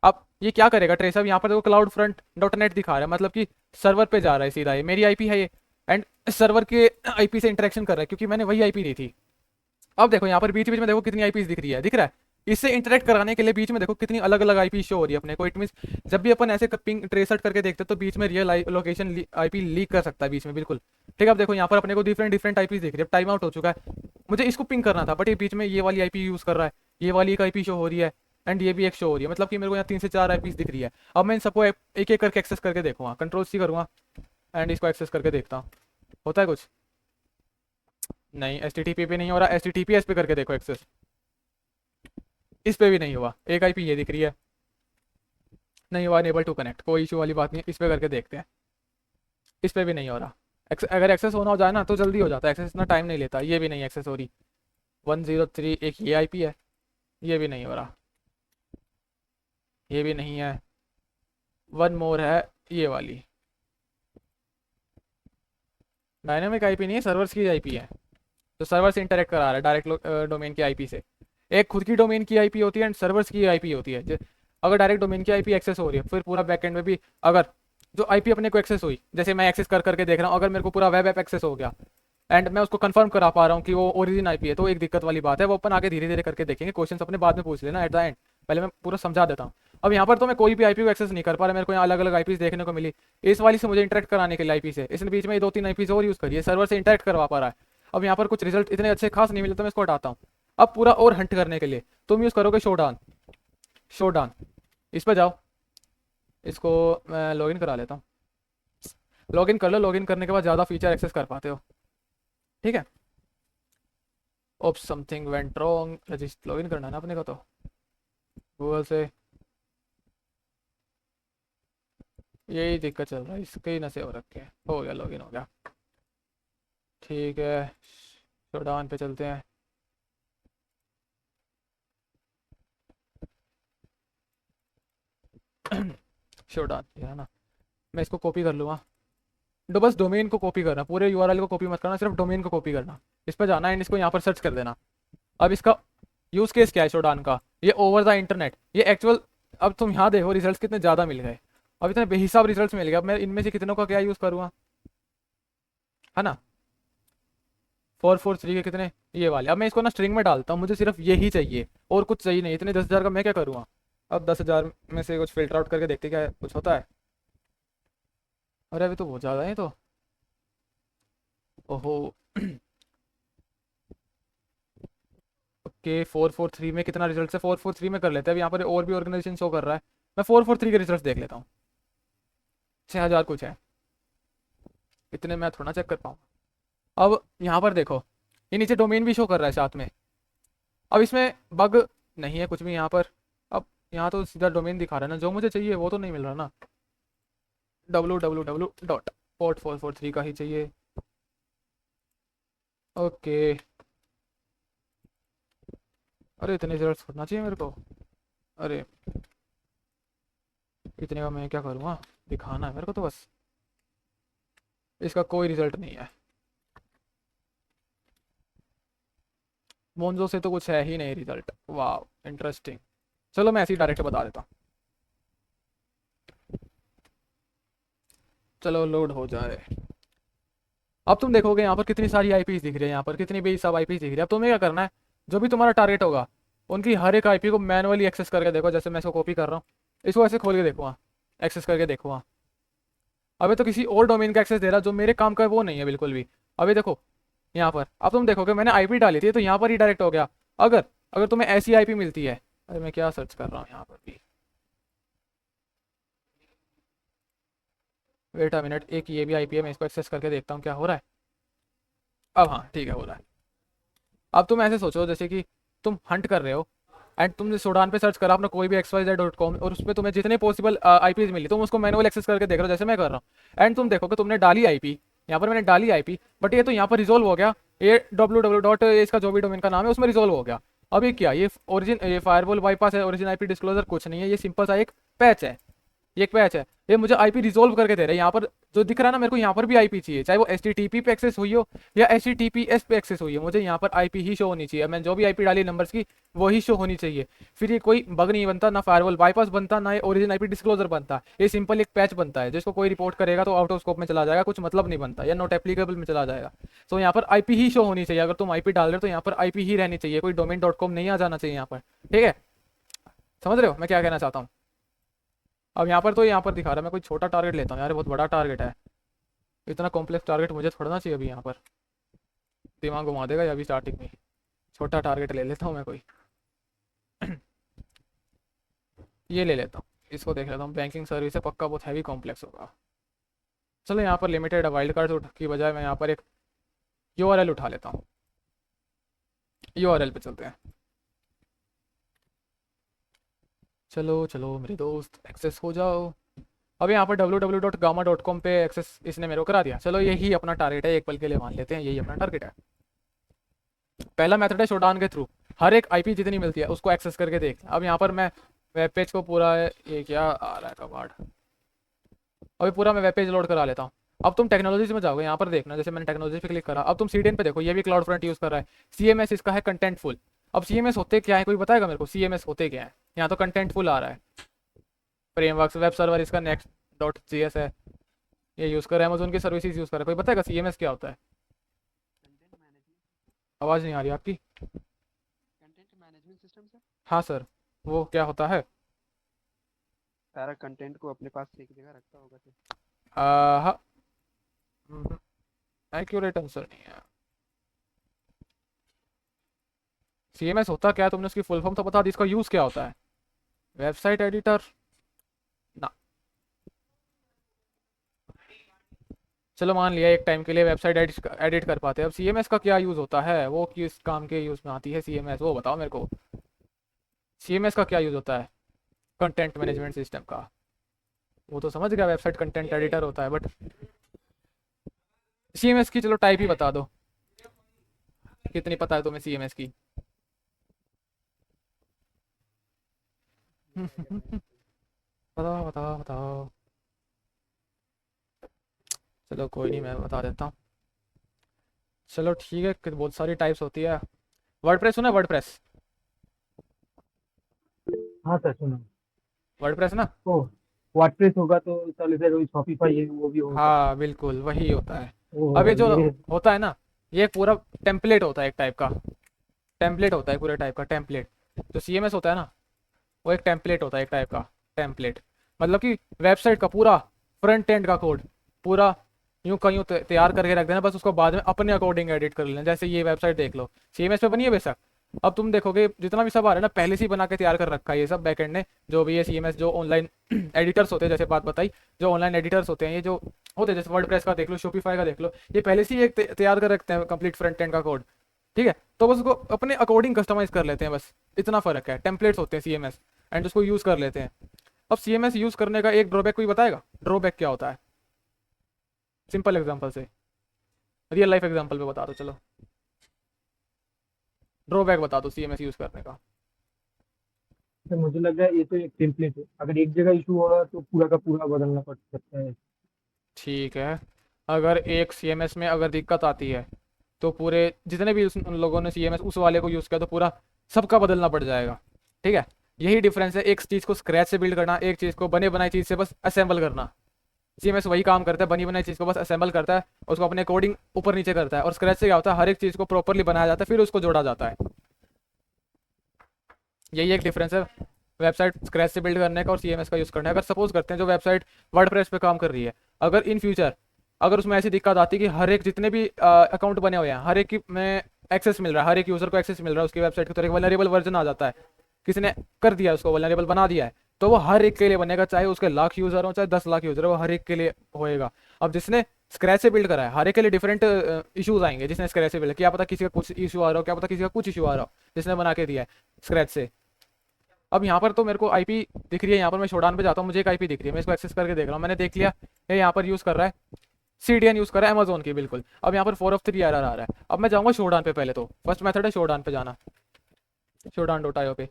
[SPEAKER 1] अब ये क्या करेगा ट्रेस? अब यहाँ पर देखो क्लाउड फ्रंट डॉट नेट दिखा रहा है, मतलब कि सर्वर पे जा रहा है सीधा। ये मेरी आईपी है ये, एंड सर्वर के आईपी से इंटरेक्शन कर रहा है क्योंकि मैंने वही आईपी दी थी। अब देखो यहाँ पर बीच बीच में देखो कितनी आईपीज दिख रही है, दिख रहा है? इससे इंटरेक्ट कराने के लिए बीच में देखो कितनी अलग अलग आईपी शो हो रही है अपने को। इट मीन जब भी अपन ऐसे पिंग ट्रेसर्ट करके देखते हैं तो बीच में रियल लोकेशन आईपी लीक कर सकता है बीच में, बिल्कुल ठीक है। अब देखो यहाँ पर अपने को डिफरेंट डिफरेंट आईपी दिख रही है। अब टाइम आउट हो चुका है, मुझे इसको पिंग करना था, बट ये बीच में ये वाली आईपी यूज कर रहा है, ये वाली एक आईपी शो हो रही है, एंड ये भी एक शो हो रही है। मतलब कि मेरे को यहाँ 3 से 4 आईपीज दिख रही है। अब मैं इन सबको एक एक करके एक्सेस करके देखूंगा, कंट्रोल C करूंगा एंड इसको एक्सेस करके देखता हूँ होता है कुछ। नहीं, HTTP पे नहीं हो रहा, HTTPS पे करके देखो एक्सेस, इस पे भी नहीं हुआ। एक आईपी ये दिख रही है, नहीं हुआ अनेबल टू कनेक्ट, कोई इशू वाली बात नहीं है। इस पे करके देखते हैं, इस पे भी नहीं हो रहा। अगर एक्सेस होना हो जाए ना तो जल्दी हो जाता है, एक्सेस इतना टाइम नहीं लेता। ये भी नहीं एक्सेस हो रही। 103 एक ये आईपी है, ये भी नहीं हो रहा, ये भी नहीं है। वन मोर है, ये वाली डायनामिक आईपी नहीं है, सर्वर्स की आईपी है, तो सर्वर से इंटरेक्ट करा रहा है डायरेक्ट डोमेन की आईपी से। एक खुद की डोमेन की आईपी होती है एंड सर्वर्स की आईपी होती है। अगर डायरेक्ट डोमेन की आईपी एक्सेस हो रही है, फिर पूरा बैकएंड में भी अगर जो आईपी अपने को एक्सेस हुई, जैसे मैं एक्सेस कर करके देख रहा हूँ, अगर मेरे को पूरा वेब ऐप एक्सेस हो गया एंड मैं उसको कंफर्म करा पा रहा हूँ कि वो ओरिजिन आईपी है, तो एक दिक्कत वाली बात है। वो अपन आगे धीरे धीरे करके देखेंगे, क्वेश्चन अपने बाद में पूछ लेना एट द एंड, पहले मैं पूरा समझा देता हूँ। अब यहाँ पर तो मैं कोई भी आईपी को एक्सेस नहीं कर पा रहा, मेरे को यहाँ अलग अलग आईपीज देखने को मिली। इस वाली से मुझे इंटरेक्ट कराने के लिए आईपी से इसने बीच में 2-3 आईपीज और यूज़ करी है, सर्वर से इंटरेक्ट करवा पा रहा है। अब यहाँ पर कुछ रिजल्ट इतने अच्छे खास नहीं मिले तो मैं इसको हटाता हूँ। अब पूरा और हंट करने के लिए तुम यूज़ करोगे शोडाउन। शोडाउन इस पर जाओ, इसको मैं लॉगिन करा लेता हूँ। लॉगिन कर लो, लॉगिन करने के बाद ज़्यादा फीचर एक्सेस कर पाते हो, ठीक है। Oops something went wrong, register login करना है ना अपने को, तो गूगल से यही दिक्कत चल रहा है, इसके ही नशे हो रखे हैं। हो गया, लॉगिन हो गया, ठीक है। शोडाउन पे चलते हैं। शोडाउन है ना, मैं इसको कॉपी कर लूँगा। बस डोमेन को कॉपी करना, पूरे यूआरएल को कॉपी मत करना, सिर्फ डोमेन को कॉपी करना। इस पर जाना एंड इसको यहाँ पर सर्च कर देना। अब इसका यूज़ केस क्या है शोडाउन का? ये ओवर द इंटरनेट, ये एक्चुअल। अब तुम यहाँ देखो रिजल्ट्स कितने ज़्यादा मिल गए, अब इतने बेहिसाब रिजल्ट्स मिल गए। अब मैं इनमें से कितनों का क्या यूज़ करूँगा, है ना। 443 के कितने, ये वाले। अब मैं इसको ना स्ट्रिंग में डालता हूँ, मुझे सिर्फ यही चाहिए और कुछ चाहिए नहीं। इतने 10,000 का मैं क्या करूँगा? अब 10,000 में से कुछ फिल्टर आउट करके देखते क्या कुछ होता है। अरे अभी तो बहुत ज़्यादा है तो, ओहो। ओके 443 में कितना रिजल्ट है? 443 में कर लेते हैं। अब यहाँ पर और भी ऑर्गेनाइजेशन शो कर रहा है, मैं 443 के रिजल्ट देख लेता हूँ। 6,000 कुछ है, इतने मैं थोड़ा चेक कर पाऊँगा। अब यहाँ पर देखो, ये नीचे डोमेन भी शो कर रहा है साथ में। अब इसमें बग नहीं है कुछ भी यहाँ पर। अब यहाँ तो सीधा डोमेन दिखा रहा है ना, जो मुझे चाहिए वो तो नहीं मिल रहा ना। www.port443 का ही चाहिए, ओके। अरे इतने रिजल्ट होना चाहिए मेरे को। अरे इतने का मैं क्या करूँगा, दिखाना है मेरे को तो बस। इसका कोई रिजल्ट नहीं है, मोन्जो से तो कुछ है ही नहीं रिजल्ट। वाह इंटरेस्टिंग। चलो मैं ऐसे ही डायरेक्ट बता देता हूँ, चलो लोड हो जाए। अब तुम देखोगे यहाँ पर कितनी सारी आईपीज दिख रही है, यहाँ पर कितनी भी सब आईपीज दिख रही है। अब तुम्हें क्या करना है, जो भी तुम्हारा टारगेट होगा उनकी हर एक आईपी को मैनुअली एक्सेस करके देखो। जैसे मैं इसको कॉपी कर रहा हूँ, इसको ऐसे खोल के देखूँगा, एक्सेस करके देखूँगा। अभी तो किसी और डोमेन का एक्सेस दे रहा जो मेरे काम का है वो नहीं है बिल्कुल भी। अभी देखो यहाँ पर, अब तुम देखोगे मैंने आईपी डाली थी तो यहाँ पर ही डायरेक्ट हो गया। अगर अगर तुम्हें ऐसी आईपी मिलती है, अरे मैं क्या सर्च कर रहा हूँ यहाँ पर भी, वेट अ मिनट, एक ये भी आईपी है, मैं इसको एक्सेस करके देखता हूँ क्या हो रहा है। अब हाँ ठीक है, हो रहा है। अब तुम ऐसे सोचो जैसे कि तुम हंट कर रहे हो एंड तुमने शोडान पे सर्च करा अपना कोई भी xyz.com और उसमें तुम्हें जितने पॉसिबल आईपीज मिली तुम उसको मैनुअल एक्सेस करके देख रहे हो जैसे मैं कर रहा हूँ, एंड तुम देखो कि तुमने डाली आईपी, यहाँ पर मैंने डाली आईपी, बट ये तो यहाँ पर रिजोल्व हो गया, ये www डॉट इसका जो भी डोमेन का नाम है उसमें रिजोल्व हो गया। अब ये क्या, ये ओरिजिन, ये फायरवॉल बाईपास है, ओरिजिन आईपी डिस्क्लोजर कुछ नहीं है, ये सिंपल सा एक पैच है, ये एक पैच है, ये मुझे आईपी रिजोल्व करके दे रहा है। यहाँ पर जो दिख रहा है ना मेरे को, यहाँ पर भी आईपी चाहिए, चाहे वो एचटीटीपी पे एक्सेस हुई हो या एचटीटीपीएस पे एक्सेस हुई है, मुझे यहाँ पर आईपी ही शो होनी चाहिए। मैंने जो भी आईपी डाली नंबर्स की वही शो होनी चाहिए। फिर ये कोई बग नहीं बनता, ना फायरवॉल बाईपास बनता, ना ये ओरिजिन आईपी डिस्क्लोजर बनता, ये सिंपल एक पैच बनता है जिसको कोई रिपोर्ट करेगा तो आउट ऑफ स्कोप में चला जाएगा, कुछ मतलब नहीं बनता, या नॉट एप्लीकेबल में चला जाएगा। तो यहाँ पर आईपी ही शो होनी चाहिए, अगर तुम आईपी डाल रहे हो तो यहाँ पर आईपी ही रहनी चाहिए, कोई domain.com नहीं आ जाना चाहिए यहाँ पर, ठीक है? समझ रहे हो मैं क्या कहना चाहता हूँ? अब यहाँ पर तो यहाँ पर दिखा रहा है, मैं कोई छोटा टारगेट लेता हूँ यार, बहुत बड़ा टारगेट है, इतना कॉम्प्लेक्स टारगेट मुझे थोड़ा ना चाहिए अभी, यहाँ पर दिमाग घुमा देगा या अभी स्टार्टिंग में। छोटा टारगेट ले लेता हूँ मैं कोई ये ले लेता हूँ, इसको देख लेता हूँ, बैंकिंग सर्विस है, पक्का बहुत हैवी कॉम्प्लेक्स होगा। चलो यहाँ पर लिमिटेड वाइल्ड कार्ड की बजाय मैं यहाँ पर एक यूआरएल उठा लेता हूँ, यूआरएल पे चलते हैं। चलो चलो मेरे दोस्त एक्सेस हो जाओ। अब यहाँ पर www.gamma.com पे एक्सेस इसने मेरे को करा दिया। चलो यही अपना टारगेट है, एक पल के लिए मान लेते हैं यही अपना टारगेट है। पहला मेथड है शोडान के थ्रू, हर एक आईपी जितनी मिलती है उसको एक्सेस करके देख। अब यहाँ पर मैं वेब पेज को पूरा, ये क्या आ रहा है कमांड, अभी पूरा मैं वेब पेज लोड करा लेता हूँ। अब तुम टेक्नोलॉजीज में जाओगे, यहाँ पर देखना, जैसे मैंने टेक्नोलॉजी पे क्लिक करा, अब तुम सीडीएन पे देखो, ये भी क्लाउड फ्रंट यूज़ कर रहा है। सीएमएस इसका है कंटेंटफुल। अब सीएमएस होते क्या है, कोई बताएगा मेरे को सीएमएस होते क्या है? यहाँ तो कंटेंटफुल आ रहा है। फ्रेमवर्क वेब सर्वर इसका नेक्स्ट डॉट जीएस है, ये यूज़ कर रहा है, अमेजोन की सर्विसेज यूज़ कर रहा है। कोई बताएगा सीएमएस क्या होता है?
[SPEAKER 3] कंटेंट मैनेजमेंट,
[SPEAKER 1] आवाज़ नहीं आ रही आपकी।
[SPEAKER 3] Content management system sir.
[SPEAKER 1] हाँ सर, वो क्या होता है?
[SPEAKER 3] सारा कंटेंट को अपने पास एक जगह रखता होगा सर।
[SPEAKER 1] हाँ, एक्यूरेट आंसर नहीं है। सीएमएस होता क्या है, तुमने उसकी फुल फॉर्म तो बता दी, इसका यूज़ क्या होता है? वेबसाइट एडिटर ना। चलो मान लिया एक टाइम के लिए वेबसाइट एडिट कर पाते हैं। अब सीएमएस का क्या यूज़ होता है, वो किस काम के यूज़ में आती है सीएमएस, वो बताओ मेरे को। सीएमएस का क्या यूज़ होता है? कंटेंट मैनेजमेंट सिस्टम का। वो तो समझ गया, वेबसाइट कंटेंट एडिटर होता है, बट सीएमएस की चलो टाइप ही बता दो, कितनी पता है तुम्हें सीएमएस की? बताओ बताओ बताओ। चलो कोई नहीं, मैं बता देता हूँ। चलो ठीक है, बहुत सारी टाइप्स होती है। वर्डप्रेस सुना है? वर्डप्रेस,
[SPEAKER 4] हाँ सर सुना।
[SPEAKER 1] वर्डप्रेस ना?
[SPEAKER 4] ओ वर्डप्रेस होगा तो चल इधर वही शॉपिफाई है वो भी होगा।
[SPEAKER 1] हाँ बिल्कुल वही होता है। अब
[SPEAKER 4] ओ
[SPEAKER 1] ये जो
[SPEAKER 4] ये
[SPEAKER 1] होता है ना, ये पूरा टेम्पलेट होता है, एक टाइप का टेम्पलेट होता है, पूरे टाइप का टेम्पलेट। जो सीएमएस होता है ना, वो एक टेम्पलेट होता है, एक टाइप का टेम्पलेट। मतलब कि वेबसाइट का पूरा फ्रंट एंड का कोड पूरा यूं का यूं तैयार करके रख देना, बस उसको बाद में अपने अकॉर्डिंग एडिट कर लेना। जैसे ये वेबसाइट देख लो, सीएमएस पे बनी है बेशक, अब तुम देखोगे जितना भी सब आ रहा है ना, पहले से ही बना के तैयार कर रखा है ये सब बैकएंड ने। जो भी ये सीएमएस जो ऑनलाइन एडिटर्स होते हैं, जैसे बात बताई, जो ऑनलाइन एडिटर्स होते हैं, ये जो होते हैं, जैसे वर्डप्रेस का देख लो, शॉपिफाई का देख लो, ये पहले से ही एक तैयार कर रखते हैं कंप्लीट फ्रंट एंड का कोड, ठीक है? तो बस उसको अपने अकॉर्डिंग कस्टमाइज कर लेते हैं, बस इतना फ़र्क है। टेम्पलेट्स होते हैं सीएमएस, एंड उसको यूज़ कर लेते हैं। अब सीएमएस यूज़ करने का एक ड्रॉबैक कोई बताएगा? ड्रॉबैक क्या होता है? सिंपल एग्जांपल से, रियल लाइफ एग्जांपल पे बता दो। चलो ड्रॉबैक बता दो सीएमएस यूज़ करने का।
[SPEAKER 4] तो मुझे लग रहा है ये तो एक टेम्पलेट है, अगर एक जगह इशू हो रहा है तो पूरा का पूरा बदलना पड़ सकता है।
[SPEAKER 1] ठीक है, अगर एक सीएमएस में अगर दिक्कत आती है तो पूरे जितने भी उन लोगों ने सीएमएस उस वाले को यूज़ किया तो पूरा सबका बदलना पड़ जाएगा, ठीक है? यही डिफरेंस है, एक चीज़ को स्क्रैच से बिल्ड करना, एक चीज़ को बने बनाई चीज़ से बस असेंबल करना। सीएमएस वही काम करता है, बनी बनाई चीज़ को बस असेंबल करता है, उसको अपने कोडिंग ऊपर नीचे करता है। और स्क्रैच से क्या होता है, हर एक चीज़ को प्रॉपरली बनाया जाता है, फिर उसको जोड़ा जाता है। यही एक डिफरेंस है वेबसाइट स्क्रैच से बिल्ड करने का और सीएमएस का यूज़ करने का। अगर सपोज करते हैं जो वेबसाइट वर्डप्रेस पे काम कर रही है, अगर इन फ्यूचर अगर उसमें ऐसी दिक्कत आती है कि हर एक जितने भी अकाउंट बने हुए हैं, हर एक की में एक्सेस मिल रहा है, हर एक यूज़र को एक्सेस मिल रहा है उसकी वेबसाइट की, तो एक वल्नरेबल वर्जन आ जाता है, किसी ने कर दिया उसको वल्नरेबल बना दिया है, तो वो हर एक के लिए बनेगा, चाहे उसके लाख यूज़र हो चाहे 10 लाख यूज़र हो, वो हर एक के लिए होएगा। अब जिसने स्क्रैच से बिल्ड करा है, हर एक के लिए डिफरेंट इशूज़ आएंगे। जिसने स्क्रैच से बिल्ड, क्या पता किसी का कुछ इशू आ रहा हो, क्या पता किसी का कुछ इशू आ रहा हो, जिसने बना के दिया है स्क्रैच से। अब यहाँ पर तो मेरे को आईपी दिख रही है, यहाँ पर मैं शोडान पे जाता हूँ, मुझे एक आईपी दिख रही है, मैं इसको एक्सेस करके देख रहा हूँ, मैंने देख लिया ये यहाँ पर यूज़ कर रहा है सीडीएन यूज़ कर रहा है अमेजोन की, बिल्कुल। अब यहाँ पर 4 of 3 एरर आ रहा है। अब मैं जाऊँगा शोडान पे, पहले तो फर्स्ट मेथड है शोडान पे जाना, शोडान.io पे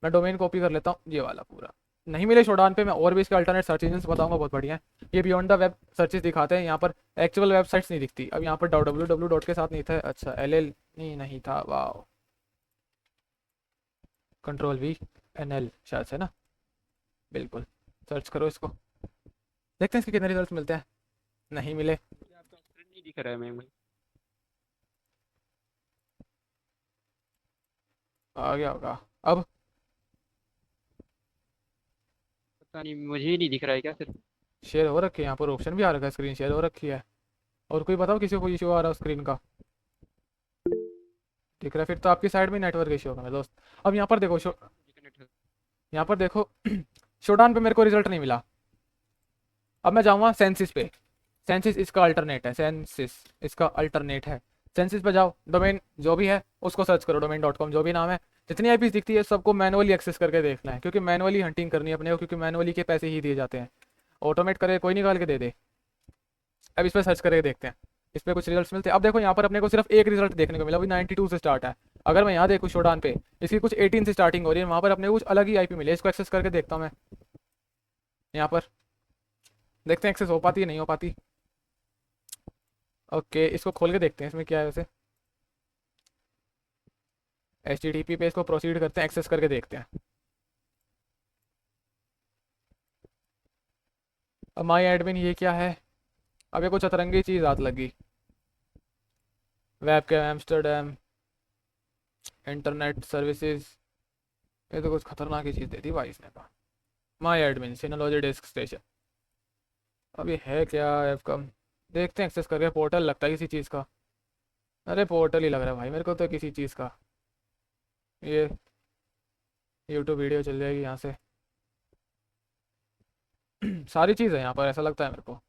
[SPEAKER 1] मैं डोमेन कॉपी कर लेता हूँ, ये वाला पूरा। नहीं मिले शोडान पे, मैं और भी इसके अल्टरनेट सर्च इंजन बताऊंगा, बहुत बढ़िया है। ये बियॉन्ड द वेब सर्चेस दिखाते हैं, यहाँ पर एक्चुअल वेबसाइट्स नहीं दिखती। अब यहाँ पर www डॉट के साथ नहीं था, अच्छा LL नहीं था, वाह। Ctrl+V शायद से ना, बिल्कुल। सर्च करो इसको, देखते हैं इसके कितने रिजल्ट मिलते हैं। नहीं मिले,
[SPEAKER 3] मुझे आपका ऑप्शन नहीं दिख रहा है मैं
[SPEAKER 1] आ गया होगा अब।
[SPEAKER 3] पता नहीं, मुझे ही नहीं दिख रहा है क्या सिर्फ।
[SPEAKER 1] शेयर हो रखी है, यहाँ पर ऑप्शन भी आ रखा है, स्क्रीन शेयर हो रखी है। और कोई बताओ किसी को इशू आ रहा है स्क्रीन का, दिख रहा है? फिर तो आपकी साइड में नेटवर्क इशू होगा मेरे दोस्त। अब यहाँ पर देखो यहाँ पर देखो शोडान पे मेरे को रिजल्ट नहीं मिला। अब मैं जाऊँगा सेंसिस पे, सेंसिस इसका अल्टरनेट है, सेंसिस इसका अल्टरनेट है। सेंसिस पे जाओ, डोमेन जो भी है उसको सर्च करो, domain.com जो भी नाम है, जितनी आईपी दिखती है सबको मैनुअली एक्सेस करके देखना है, क्योंकि मैनुअली हंटिंग करनी है अपने को, क्योंकि मैनुअली के पैसे ही दिए जाते हैं, ऑटोमेट करे कोई निकाल के दे दे। अब इस पर सर्च करके देखते हैं, इस पर कुछ रिजल्ट मिलते हैं। अब देखो यहाँ पर अपने को सिर्फ एक रिजल्ट देखने को मिला, अभी 92 से स्टार्ट है। अगर मैं यहाँ देखूँ शोडान पे, इसकी कुछ 18 से स्टार्टिंग हो रही है, वहाँ पर अपने को कुछ अलग ही आईपी मिले, इसको एक्सेस करके देखता हूँ मैं। यहाँ पर देखते हैं एक्सेस हो पाती है नहीं हो पाती। ओके, इसको खोल के देखते हैं इसमें क्या है वैसे। HTTP पे इसको प्रोसीड करते हैं, एक्सेस करके देखते हैं। अब माई एडमिन ये क्या है? अब ये कुछ अतरंगी चीज़ हाथ लगी, web cam Amsterdam internet services, ये तो कुछ खतरनाक ही चीज़ दे दी भाई इसने। कहा माई एडमिन सिनोलॉजी डिस्क स्टेशन, अब ये है क्या ऐप का? देखते हैं एक्सेस करके। पोर्टल लगता है किसी चीज़ का, अरे पोर्टल ही लग रहा है भाई मेरे को तो किसी चीज़ का। ये यूट्यूब वीडियो चल जाएगी यहाँ से सारी चीज़ है यहाँ पर, ऐसा लगता है मेरे को।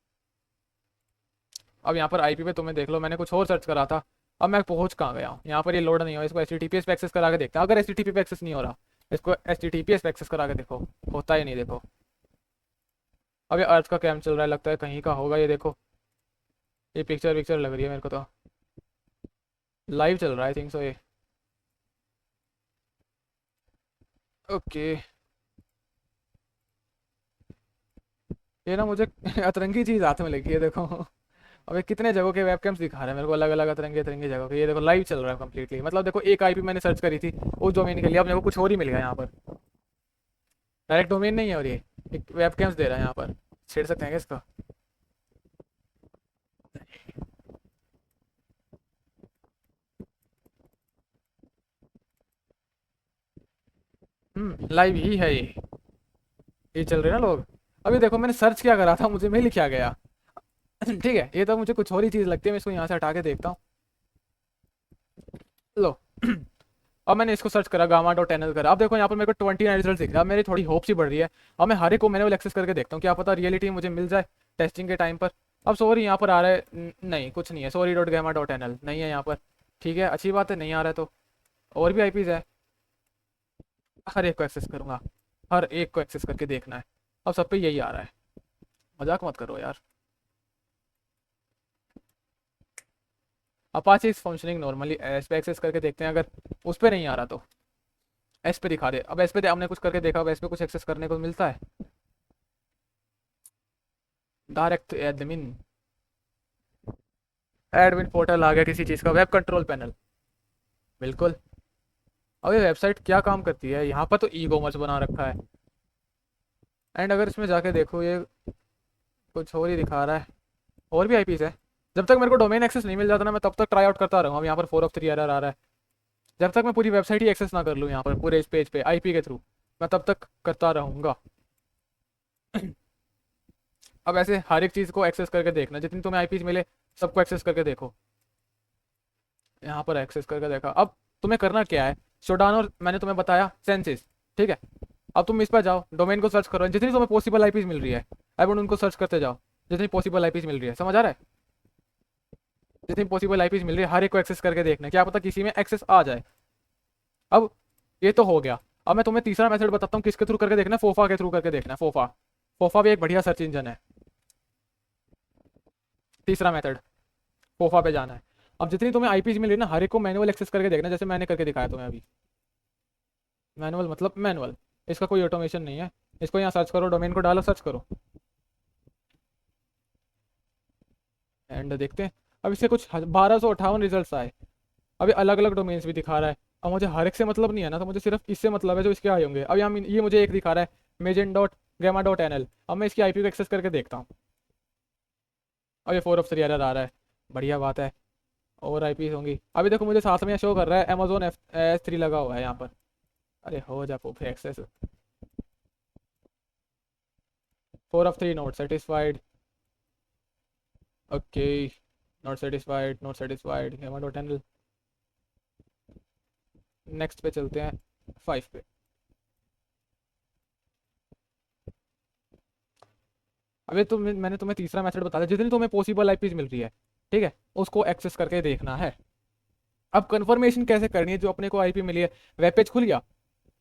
[SPEAKER 1] अब यहाँ पर आईपी पे तुम्हें देख लो, मैंने कुछ और सर्च करा था, अब मैं पहुँच कहाँ गया हूँ? यहाँ पर ये लोड नहीं हो, इसको HTTPS पे एक्सेस करा के देखते हैं। अगर HTTP पे एक्सेस नहीं हो रहा, इसको HTTPS पे एक्सेस करा के देखो, होता ही नहीं। देखो अब ये अर्थ का कैम चल रहा है, लगता है कहीं का होगा। ये देखो ये पिक्चर विक्चर लग रही है मेरे को, तो लाइव चल रहा है आई थिंक सो ये। ओके ये ना मुझे अतरंगी चीज़ हाथ में लगी है, देखो अबे कितने जगहों के वेबकैम्स दिखा रहे हैं मेरे को, अलग अलग अतरंगी अतरंगी जगहों के। ये देखो लाइव चल रहा है कंप्लीटली, मतलब देखो एक आईपी मैंने सर्च करी थी उस डोमेन के लिए, अब मेरे को कुछ और ही मिल गया यहाँ पर। डायरेक्ट डोमेन नहीं है, और ये एक वेबकैम्स दे रहा है यहाँ पर। छेड़ सकते हैं क्या इसका? लाइव ही है ये चल रहे हैं ना लोग। अभी देखो मैंने सर्च क्या करा था, मुझे मिल क्या गया ठीक है, ये तो मुझे कुछ और ही चीज़ लगती है, मैं इसको यहाँ से हटा के देखता हूँ। लो अब मैंने इसको सर्च करा, gamma.nl करा। अब देखो यहाँ पर मेरे को 29 रिजल्ट दिख रहा है, अब मेरी थोड़ी होप सी बढ़ रही है। अब मैं हर एक को मैनुअल एक्सेस करके देखता हूँ, क्या पता रियलिटी मुझे मिल जाए टेस्टिंग के टाइम पर। अब सॉरी यहाँ पर आ रहा है नहीं, कुछ नहीं है, sorry.gamma.nl नहीं है यहाँ पर। ठीक है, अच्छी बात है, नहीं आ रहा है तो और भी आईपीज़ है, हर एक को एक्सेस करूँगा, हर एक को एक्सेस करके देखना है। अब सब पे यही आ रहा है, मजाक मत करो यार। Apache is functioning normally, S पे एक्सेस करके देखते हैं, अगर उस पर नहीं आ रहा तो एस पे दिखा दे। अब एस पे हमने कुछ करके देखा, अब एस पे कुछ एक्सेस करने को मिलता है? डायरेक्ट एडमिन, एडमिन पोर्टल आ गया किसी चीज़ का, वेब कंट्रोल पैनल, बिल्कुल। अब ये वेबसाइट क्या काम करती है? यहाँ पर तो ई कॉमर्स बना रखा है, एंड अगर इसमें जाके देखो ये कुछ और ही दिखा रहा है, और भी आईपीज़ है। जब तक मेरे को डोमेन एक्सेस नहीं मिल जाता ना, मैं तब तक ट्राई आउट करता रहूँगा। अब यहाँ पर 4 of 3 एरर आ रहा है, जब तक मैं पूरी वेबसाइट ही एक्सेस ना कर लूँ यहाँ पर पूरे इस पेज पे आईपी के थ्रू, मैं तब तक करता रहूँगा अब ऐसे हर एक चीज़ को एक्सेस करके देखना, जितनी तुम्हें आईपीज मिले सबको एक्सेस करके देखो। यहाँ पर एक्सेस करके देखा। अब तुम्हें करना क्या है, शोडान और मैंने तुम्हें बताया सेंसिस, ठीक है। अब तुम इस पर जाओ, डोमेन को सर्च करो, जितनी तुम्हें पॉसिबल आईपीज मिल रही है अब उनको सर्च करते जाओ, जितनी पॉसिबल आईपीज मिल रही है, समझ आ रहा है? जितनी पॉसिबल आईपीज मिल रही है हर एक को एक्सेस करके देखना, क्या पता किसी में एक्सेस आ जाए। अब ये तो हो गया। अब मैं तुम्हें तीसरा मेथड बताता हूँ, किसके थ्रू करके देखना है, फोफा के थ्रू करके देखना है। फोफा, फोफा भी एक बढ़िया सर्च इंजन है। तीसरा मेथड, फोफा पे जाना है। अब जितनी तुम्हें आईपीज मिली ना, हर एक को मैनुअल एक्सेस करके देखना है, जैसे मैंने करके दिखाया तुम्हें अभी। मैनुअल मतलब मैनुअल, इसका कोई ऑटोमेशन नहीं है। इसको यहाँ सर्च करो, डोमेन को डालो, सर्च करो, एंड देखते हैं। अब इससे कुछ 1258 रिजल्ट आए। अभी अलग अलग डोमेन्स भी दिखा रहा है। अब मुझे हर एक से मतलब नहीं है ना, तो मुझे सिर्फ इससे मतलब है जो इसके आए होंगे। अब यहाँ ये मुझे एक दिखा रहा है, मेजन डॉट गेमा डॉट एन एल। अब मैं इसकी आईपी को एक्सेस करके देखता हूँ। अब ये 4 of 3 एरर आ रहा है, बढ़िया बात है। और आईपी होंगी। अभी देखो मुझे साथ में शो कर रहा है अमेजोन S3 लगा हुआ है यहाँ पर। अरे हो जा पोफे access. 4 of 3 not satisfied, okay, not satisfied, not satisfied, gamma dot N L. Next पे चलते हैं, 5 पे। अभी मैंने तुम्हें तीसरा मेथड बता दिया। जितनी तुम्हें पॉसिबल आईपीज मिल रही है, ठीक है, उसको एक्सेस करके देखना है। अब कंफर्मेशन कैसे करनी है, जो अपने को आईपी मिली है, वेब पेज खुल गया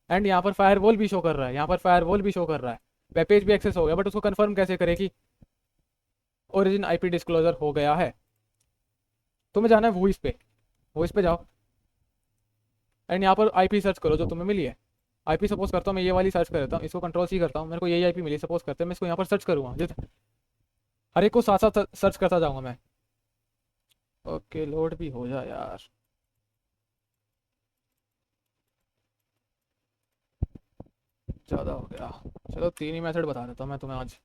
[SPEAKER 1] एंड यहाँ पर फायरवॉल भी शो कर रहा है, यहाँ पर फायरवॉल भी शो कर रहा है, वेब पेज भी एक्सेस हो गया, बट उसको कंफर्म कैसे करेगी, ओरिजिन आईपी डिस्क्लोजर हो गया है। तुम्हें जाना है वॉइस पे, वॉइस पे जाओ एंड यहाँ पर आईपी सर्च करो जो तुम्हें मिली है। आईपी सपोज करता हूँ मैं ये वाली सर्च कर देता हूँ, इसको कंट्रोल C करता हूँ, मेरे को यही आईपी मिली सपोज करते हैं, मैं इसको यहाँ पर सर्च करूँगा, जिस हर एक को साथ साथ सर्च करता जाऊँगा मैं। ओके, लोड भी हो जाए यार। ज़्यादा हो गया। चलो 3 ही मेथड बता देता हूँ मैं तुम्हें आज,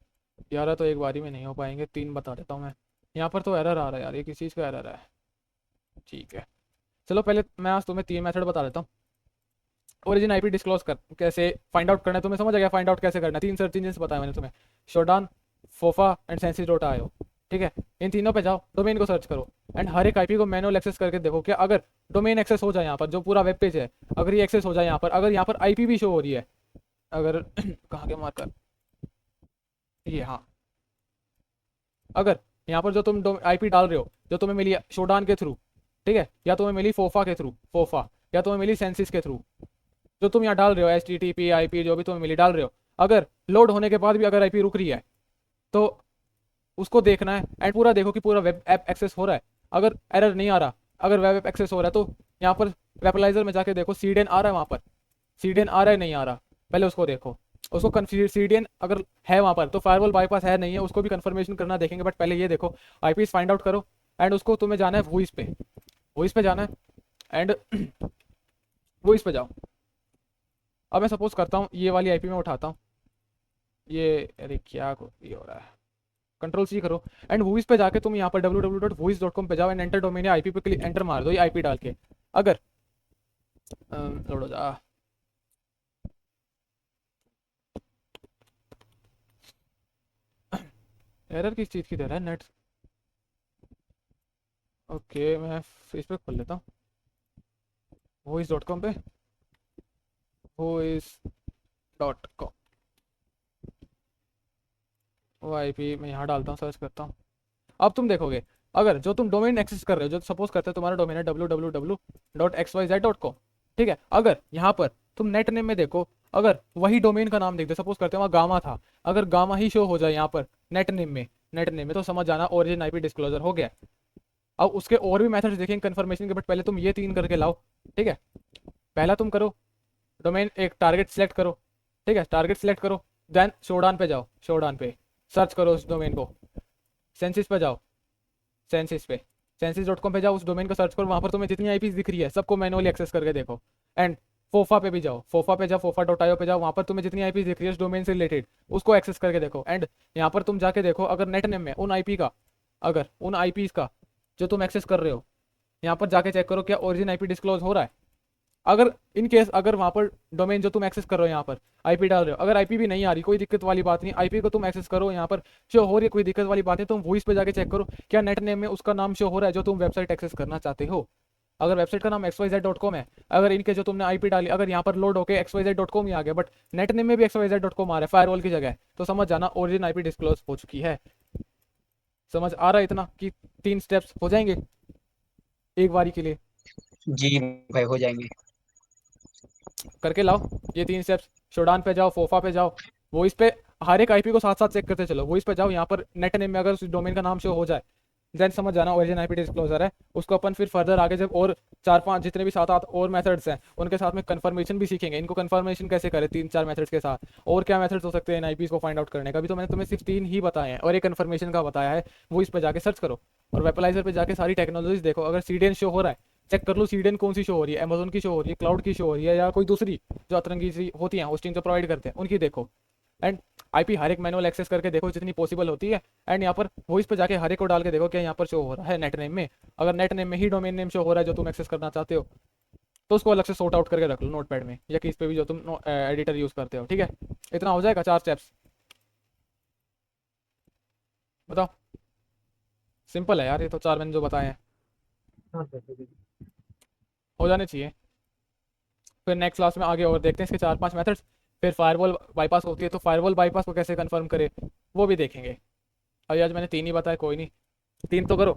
[SPEAKER 1] 11 तो एक बारी में नहीं हो पाएंगे, 3 बता देता हूँ मैं। यहाँ पर तो एरर आ रहा है यार, ये किस चीज़ का एरर है। ठीक है, चलो पहले मैं आज तुम्हें 3 मेथड बता देता हूँ। ओरिजिन आईपी डिस्क्लोज कर कैसे फाइंड आउट करना है, तुम्हें समझ आ गया फाइंड आउट कैसे करना है। 3 सर्च इंजन बताया मैंने तुम्हें, शोडान, फोफा एंड sensis.io। ठीक है, इन तीनों पे जाओ, डोमेन को सर्च करो एंड हर एक आईपी को मैनुअल एक्सेस करके देखो क्या अगर डोमेन एक्सेस हो जाए यहाँ पर, जो पूरा वेब पेज है, अगर ये एक्सेस हो जाए यहाँ पर, अगर यहाँ पर आईपी भी शो हो रही है, अगर कहाँ के मार्कर, ये हाँ, अगर यहाँ पर जो तुम आईपी डाल रहे हो, जो तुम्हें मिली है शोडान के थ्रू, ठीक है, या तुम्हें मिली फोफा के थ्रू, फोफा, या तुम्हें मिली सेंसिस के थ्रू, जो तुम यहाँ डाल रहे हो HTTP IP जो भी तुम्हें मिली डाल रहे हो, अगर लोड होने के बाद भी अगर आईपी रुक रही है तो उसको देखना है एंड पूरा देखो कि पूरा वेब ऐप एक्सेस हो रहा है। अगर एरर नहीं आ रहा, अगर वेब ऐप एक्सेस हो रहा है तो यहाँ पर वेबलाइजर में जाके देखो CDN आ रहा है वहाँ पर, CDN आ रहा है नहीं आ रहा, पहले उसको देखो। उसको CDN अगर है वहाँ पर तो फायरवॉल बाईपास है नहीं है, उसको भी कंफर्मेशन करना देखेंगे, बट पहले ये देखो आईपीज फाइंड आउट करो एंड उसको तुम्हें जाना है वॉइस पे, वॉइस पे जाना है एंड वॉइस पे जाओ। अब मैं सपोज करता हूँ ये वाली आईपी में उठाता हूँ, ये अरे क्या ये हो रहा है, कंट्रोल C करो एंड वॉइस पे जाके तुम यहाँ पर www.voice.com पे जाओ एंड एंटर डोमेन या आईपी पे क्लिक एंटर मार दो, ये आईपी डाल के। अगर लोड हो जा, एरर किस चीज़ की दे रहा है नेट। ओके, मैं फेसबुक खोल लेता हूँ, voice.com पे, voice.com, वो आईपी मैं यहाँ डालता हूँ, सर्च करता हूँ। अब तुम देखोगे अगर जो तुम डोमेन एक्सेस कर रहे हो, जो सपोज करते हो तुम्हारा डोमेन है www.xyz.com, ठीक है, अगर यहाँ पर तुम नेट नेम में देखो, अगर वही डोमेन का नाम देख दो, सपोज करते हो वहाँ गामा था, अगर गामा ही शो हो जाए यहाँ पर नेट नेम में, नेट नेम में, तो समझ जाना ओरिजिन आईपी डिस्क्लोजर हो गया। अब उसके और भी मेथड्स देखेंगे कंफर्मेशन के, बट पहले तुम ये 3 करके लाओ। ठीक है, पहला तुम करो डोमेन एक टारगेट सेलेक्ट करो, ठीक है, टारगेट सेलेक्ट करो, देन शोडान पे जाओ, शोडान पे सर्च करो उस डोमेन को, सेंसिस पे जाओ, सेंसिस पे, sensis.com पे जाओ, उस डोमेन को सर्च करो, वहाँ पर तुम्हें जितनी आईपीज दिख रही है सबको मैनुअली एक्सेस करके देखो एंड फोफा पे भी जाओ, फोफा पे जाओ, फोफा.io पे जाओ, वहाँ पर तुम्हें जितनी आईपीज दिख रही है उस डोमेन से रिलेटेड उसको एक्सेस करके देखो एंड यहाँ पर तुम जाके देखो अगर नेट नेम में उन आईपी का, अगर उन आईपीज का जो तुम एक्सेस कर रहे हो, यहाँ पर जाके चेक करो क्या ओरिजिन आईपी डिस्क्लोज हो रहा है। अगर इन केस अगर वहाँ पर डोमेन जो तुम एक्सेस कर रहे हो यहाँ पर आईपी डाल रहे हो, अगर आईपी भी नहीं आ रही, कोई दिक्कत वाली बात नहीं, आईपी को तुम एक्सेस करो, यहाँ पर शो हो रही है, कोई दिक्कत वाली बात नहीं, तुम वॉइस पे जाके चेक करो क्या नेट नेम में उसका नाम शो हो रहा है जो तुम वेबसाइट एक्सेस करना चाहते हो। अगर वेबसाइट का नाम xyz.com है, अगर इनके जो तुमने आईपी डाली, अगर यहाँ पर लोड होकर xyz.com ही आ गया, बट नेट नेम में भी xyz.com आ रहा है फायरवॉल की जगह, तो समझ जाना ओरिजिन आईपी डिस्क्लोज हो चुकी है। समझ आ रहा है इतना कि 3 स्टेप्स हो जाएंगे एक बारी के लिए?
[SPEAKER 2] जी भाई हो जाएंगे।
[SPEAKER 1] करके लाओ। ये 3 स्टेप्स, शोडान पे जाओ, फोफा पे जाओ, वो इस पे हर एक आईपी को साथ साथ चेक करते चलो। वो इस पे जाओ, यहाँ पर नेट नेम में अगर उस डोमेन का नाम शो हो जाए देन समझ जाना ओरिजिन आईपी डिस्क्लोजर है। उसको अपन फिर फर्दर आगे जब और 4-5 जितने भी 7-8 और मेथड्स हैं उनके साथ में कंफर्मेशन भी सीखेंगे। इनको कंफर्मेशन कैसे करें 3-4 मेथड्स के साथ, और क्या मेथड्स हो सकते हैं इन आईपीज को फाइंड आउट करने का। भी तो मैंने तुम्हें सिर्फ 3 ही बताए हैं और एक कंफर्मेशन का बताया है। वो इस पर जाके सर्च करो और वेपलाइजर पे जाके सारी टेक्नोलॉजीज देखो। अगर सीडीएन शो हो रहा है चेक कर लो, सीडीएन कौन सी शो हो रही है, अमेजोन की शो हो रही है, क्लाउड की शो हो रही है, या कोई दूसरी जो अतरंगी सी होती है होस्टिंग जो प्रोवाइड करते हैं उनकी देखो। एंड आईपी हर एक मैनुअल एक्सेस करके देखो जितनी पॉसिबल होती है। एंड यहाँ पर वॉइस पे जाके हर एक को डाल के देखो क्या यहाँ पर शो हो रहा है नेट नेम में। अगर नेट नेम में ही डोमेन नेम शो हो रहा है जो तुम एक्सेस करना चाहते हो तो उसको अलग से सॉर्ट आउट करके रख लो नोटपैड में या किस पे भी जो तुम एडिटर यूज करते हो। ठीक है, इतना हो जाएगा 4 स्टेप्स। बताओ, सिंपल है यार, ये तो 4 मैंने जो बताए हैं
[SPEAKER 4] हाँ सर ठीक है।
[SPEAKER 1] हो जाने चाहिए। फिर नेक्स्ट क्लास में आगे और देखते हैं इसके 4-5 मेथड्स। फिर फायरवॉल बाईपास होती है तो फायरवॉल बाईपास को कैसे कंफर्म करे वो भी देखेंगे। अभी आज मैंने 3 ही बताए, कोई नहीं 3 तो करो।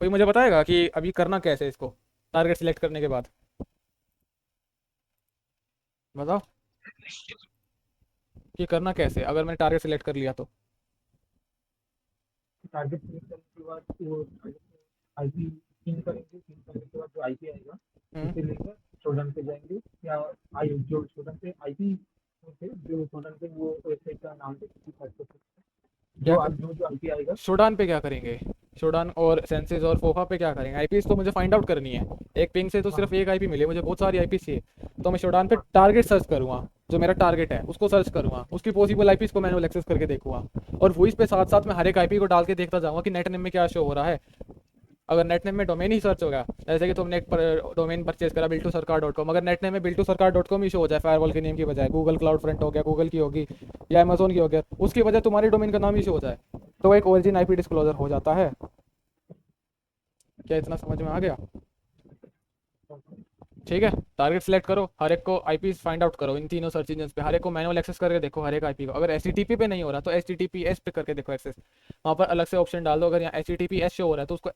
[SPEAKER 1] कोई मुझे बताएगा कि अभी करना कैसे इसको टारगेट सिलेक्ट करने के बाद, बताओ कि करना कैसे अगर मैंने टारगेट सिलेक्ट कर लिया तो।
[SPEAKER 4] टारगेट सिलेक्ट करने के बाद वो आईपी पिन करेंगे, पिन करने के बाद जो आईपी आएगा
[SPEAKER 1] हम्म,
[SPEAKER 4] उसे लेकर शोडन पे जाएंगे, या आई जो शोडन पे आईपी जो शोडन पे वो वेबसाइट का नाम देख के सर्च कर सकते हैं।
[SPEAKER 1] क्या
[SPEAKER 4] जो आईपी आएगा
[SPEAKER 1] शोडान पे क्या करेंगे, शोडान और सेंसेस और फोफा पे क्या करेंगे। आईपीस तो मुझे फाइंड आउट करनी है, एक पिंग से तो सिर्फ एक आईपी मिले, मुझे बहुत सारी आईपी चाहिए। तो मैं शोडान पे टारगेट सर्च करूँगा, जो मेरा टारगेट है उसको सर्च करूँगा, उसकी पॉसिबल आईपीस को मैनुअल एक्सेस करके देखूंगा। और वॉइस पे साथ साथ में हर एक आईपी को डाल के देखता जाऊंगा कि नेट नेम में क्या शो हो रहा है। अगर नेट नेम में डोमेन ही सर्च होगा, जैसे कि तुमने एक डोमेन परचेज करा bill2sarkar.com, अगर नेट नेम में bill2sarkar.com ही शो हो जाए फायरवॉल के नेम की बजाय, गूगल क्लाउड फ्रंट हो गया, गूगल की होगी या अमेजोन की हो गया, उसकी वजह तुम्हारे डोमेन का नाम ही शो हो जाए तो वो एक ओरिजिन आईपी डिस्क्लोजर हो जाता है। क्या इतना समझ में आ गया? ठीक है, टारगेट सेलेक्ट करो, हर एक को आईपी फाइंड आउट करो इन तीनों सर्च इंजन पे, हर एक को मैनुअल एक्सेस करके देखो हर एक आईपी को। अगर एचटीटीपी पे नहीं हो रहा तो एचटीटीपीएस पे करके देखो एक्सेस, वहाँ पर अलग से ऑप्शन डाल दो। अगर यहाँ एचटीटीपीएस शो हो रहा है तो उसको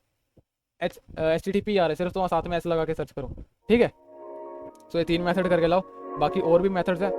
[SPEAKER 1] एचटीटीपी आ रहा है सिर्फ तो वहाँ साथ में एस लगा के सर्च करो। ठीक है, तो ये 3 मेथड करके लाओ, बाकी और भी मेथड्स हैं